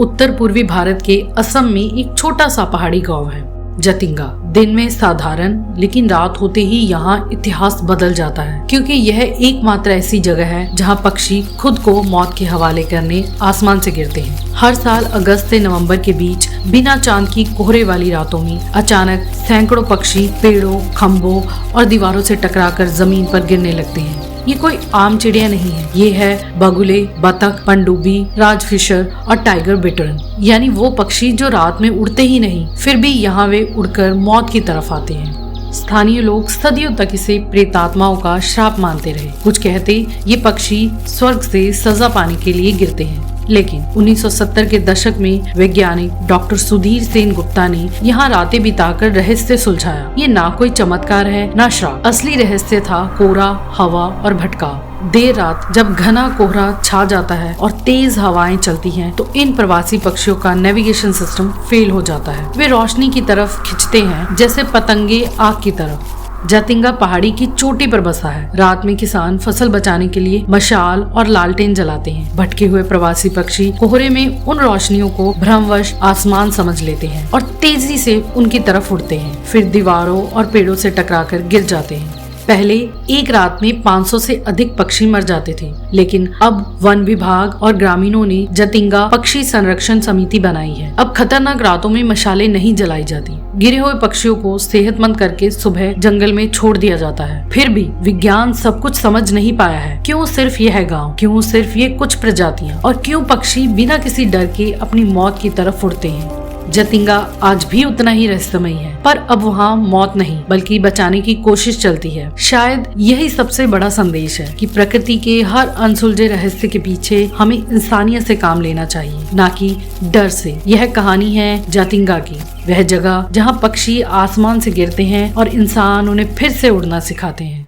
उत्तर पूर्वी भारत के असम में एक छोटा सा पहाड़ी गांव है, जतिंगा। दिन में साधारण, लेकिन रात होते ही यहाँ इतिहास बदल जाता है, क्योंकि यह एकमात्र ऐसी जगह है जहाँ पक्षी खुद को मौत के हवाले करने आसमान से गिरते हैं। हर साल अगस्त से नवंबर के बीच बिना चांद की कोहरे वाली रातों में अचानक सैकड़ों पक्षी पेड़ों, खम्भों और दीवारों से टकराकर जमीन पर गिरने लगते हैं। ये कोई आम चिड़िया नहीं है, ये है बगुले, बतख, पनडुब्बी, राजफिशर और टाइगर बिटर्न, यानी वो पक्षी जो रात में उड़ते ही नहीं, फिर भी यहाँ वे उड़कर मौत की तरफ आते हैं। स्थानीय लोग सदियों तक इसे प्रेतात्माओं का श्राप मानते रहे। कुछ कहते ये पक्षी स्वर्ग से सजा पाने के लिए गिरते हैं, लेकिन 1970 के दशक में वैज्ञानिक डॉक्टर सुधीर सेन गुप्ता ने यहाँ रातें बिताकर रहस्य सुलझाया। ये ना कोई चमत्कार है, ना श्राप। असली रहस्य था कोहरा, हवा और भटकाव। देर रात जब घना कोहरा छा जाता है और तेज हवाएं चलती हैं, तो इन प्रवासी पक्षियों का नेविगेशन सिस्टम फेल हो जाता है। वे रोशनी की तरफ खिंचते हैं जैसे पतंगे आग की तरफ। जतिंगा पहाड़ी की चोटी पर बसा है। रात में किसान फसल बचाने के लिए मशाल और लालटेन जलाते हैं। भटके हुए प्रवासी पक्षी कोहरे में उन रोशनियों को भ्रमवश आसमान समझ लेते हैं और तेजी से उनकी तरफ उड़ते हैं, फिर दीवारों और पेड़ों से टकराकर गिर जाते हैं। पहले एक रात में 500 से अधिक पक्षी मर जाते थे, लेकिन अब वन विभाग और ग्रामीणों ने जतिंगा पक्षी संरक्षण समिति बनाई है। अब खतरनाक रातों में मशालें नहीं जलाई जाती। गिरे हुए पक्षियों को सेहतमंद करके सुबह जंगल में छोड़ दिया जाता है। फिर भी विज्ञान सब कुछ समझ नहीं पाया है। क्यों सिर्फ यह गांव, क्यों सिर्फ ये कुछ प्रजातियां, और क्यों पक्षी बिना किसी डर के अपनी मौत की तरफ उड़ते हैं। जतिंगा आज भी उतना ही रहस्यमयी है, पर अब वहाँ मौत नहीं बल्कि बचाने की कोशिश चलती है। शायद यही सबसे बड़ा संदेश है कि प्रकृति के हर अनसुलझे रहस्य के पीछे हमें इंसानियत से काम लेना चाहिए, ना कि डर से। यह कहानी है जतिंगा की, वह जगह जहाँ पक्षी आसमान से गिरते हैं और इंसान उन्हें फिर से उड़ना सिखाते हैं।